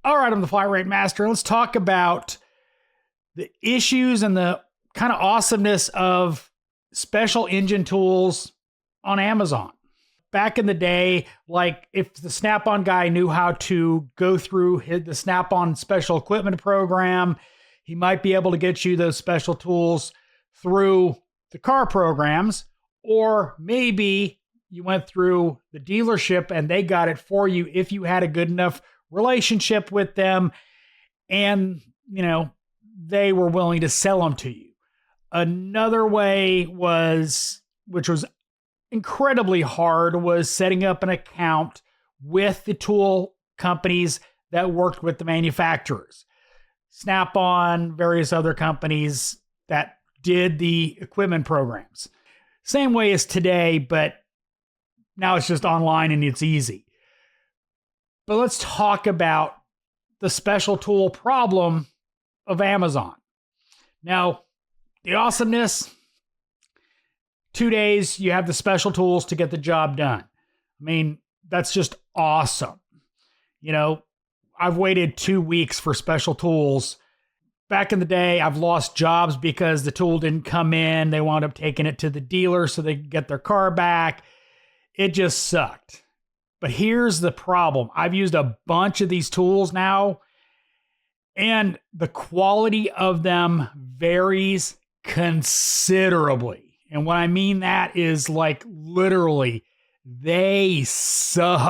All right, I'm the flatratemaster. Let's talk about the issues and the kind of awesomeness of special engine tools on Amazon. Back in the day, like if the Snap-on guy knew how to go through the Snap-on special equipment program, he might be able to get you those special tools through the car programs, or maybe you went through the dealership and they got it for you if you had a good enough relationship with them and, they were willing to sell them to you. Another way was, which was incredibly hard, was setting up an account with the tool companies that worked with the manufacturers. Snap-on, various other companies that did the equipment programs. Same way as today, but now it's just online and it's easy. But let's talk about the special tool problem of Amazon. Now, the awesomeness, 2 days, you have the special tools to get the job done. I mean, that's just awesome. I've waited 2 weeks for special tools. Back in the day, I've lost jobs because the tool didn't come in. They wound up taking it to the dealer so they could get their car back. It just sucked. But here's the problem. I've used a bunch of these tools now, and the quality of them varies considerably. And what I mean that is like literally, they suck.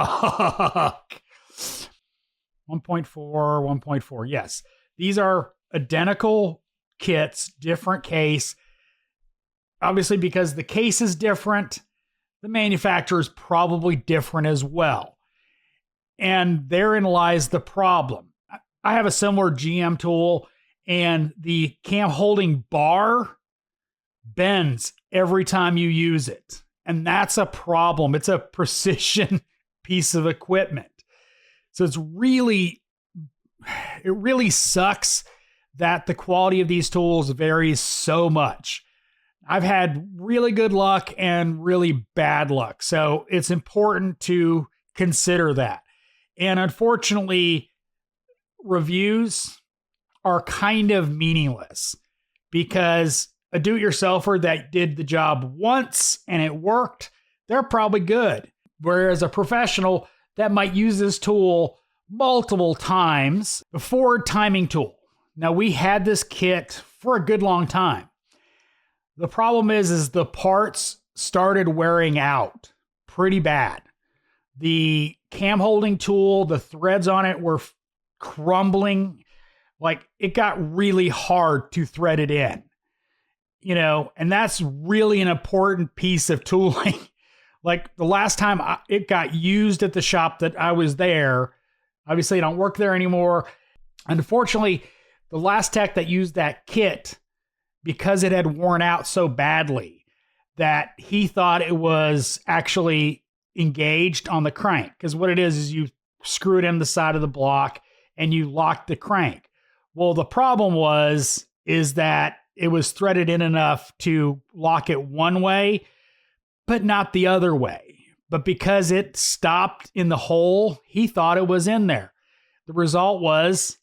1.4, 1.4. Yes, these are identical kits, different case. Obviously, because the case is different, the manufacturer is probably different as well. And therein lies the problem. I have a similar GM tool, and the cam holding bar bends every time you use it. And that's a problem. It's a precision piece of equipment. So it really sucks that the quality of these tools varies so much. I've had really good luck and really bad luck. So it's important to consider that. And unfortunately, reviews are kind of meaningless because a do-it-yourselfer that did the job once and it worked, they're probably good. Whereas a professional that might use this tool multiple times, the forward timing tool. Now, we had this kit for a good long time. The problem is the parts started wearing out pretty bad. The cam holding tool, the threads on it were crumbling. Like, it got really hard to thread it in, and that's really an important piece of tooling. Like, the last time it got used at the shop that I was there, obviously I don't work there anymore. Unfortunately, the last tech that used that kit, because it had worn out so badly that he thought it was actually engaged on the crank. Because what it is you screw it in the side of the block and you lock the crank. Well, the problem is that it was threaded in enough to lock it one way, but not the other way. But because it stopped in the hole, he thought it was in there. The result was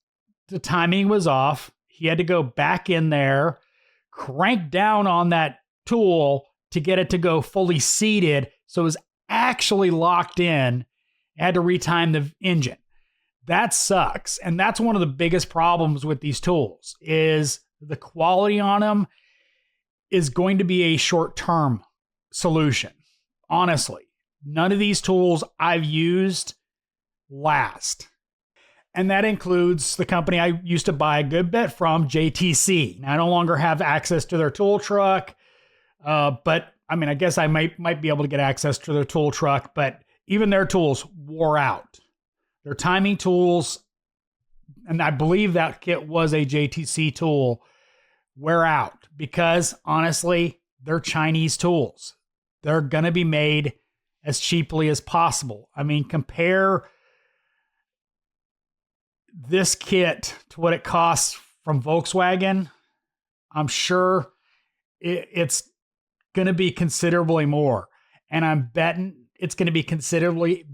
the timing was off. He had to go back in there, crank down on that tool to get it to go fully seated. So it was actually locked in, had to retime the engine. That sucks. And that's one of the biggest problems with these tools is the quality on them is going to be a short-term solution. Honestly, none of these tools I've used last. And that includes the company I used to buy a good bit from, JTC. Now, I no longer have access to their tool truck, but I mean, I guess I might be able to get access to their tool truck, but even their tools wore out. Their timing tools, and I believe that kit was a JTC tool, wear out because honestly, they're Chinese tools. They're going to be made as cheaply as possible. I mean, compare this kit to what it costs from Volkswagen. I'm sure it's going to be considerably more. And I'm betting it's going to be considerably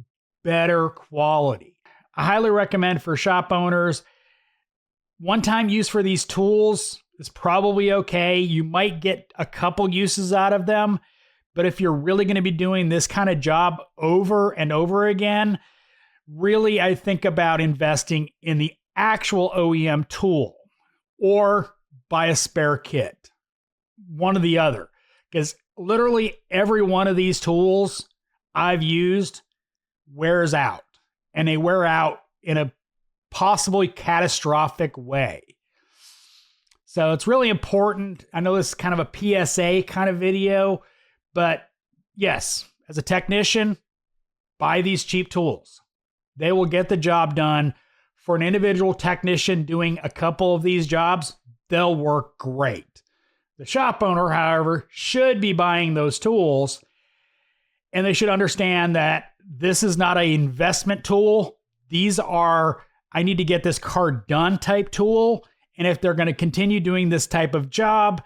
better quality. I highly recommend for shop owners, one-time use for these tools is probably okay. You might get a couple uses out of them, but if you're really going to be doing this kind of job over and over again, really I think about investing in the actual OEM tool or buy a spare kit. One or the other. Because literally every one of these tools I've used wears out. And they wear out in a possibly catastrophic way. So it's really important. I know this is kind of a PSA kind of video, but yes, as a technician, buy these cheap tools. They will get the job done. For an individual technician doing a couple of these jobs, they'll work great. The shop owner, however, should be buying those tools, and they should understand that this is not an investment tool. These are, I need to get this car done type tool. And if they're going to continue doing this type of job,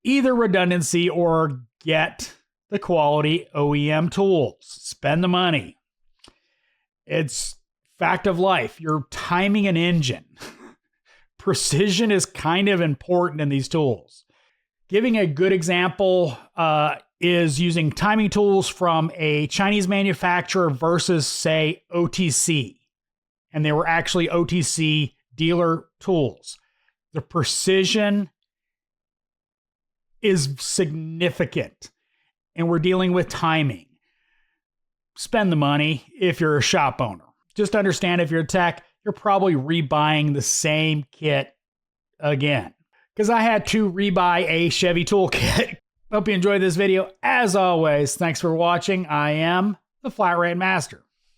either redundancy or get the quality OEM tools. Spend the money. It's fact of life. You're timing an engine. Precision is kind of important in these tools. Giving a good example is using timing tools from a Chinese manufacturer versus, say, OTC. And they were actually OTC dealer tools. The precision is significant. And we're dealing with timing. Spend the money if you're a shop owner. Just understand if you're a tech, you're probably rebuying the same kit again. Because I had to rebuy a Chevy toolkit. Hope you enjoyed this video. As always, thanks for watching. I am the Flat Rate Master.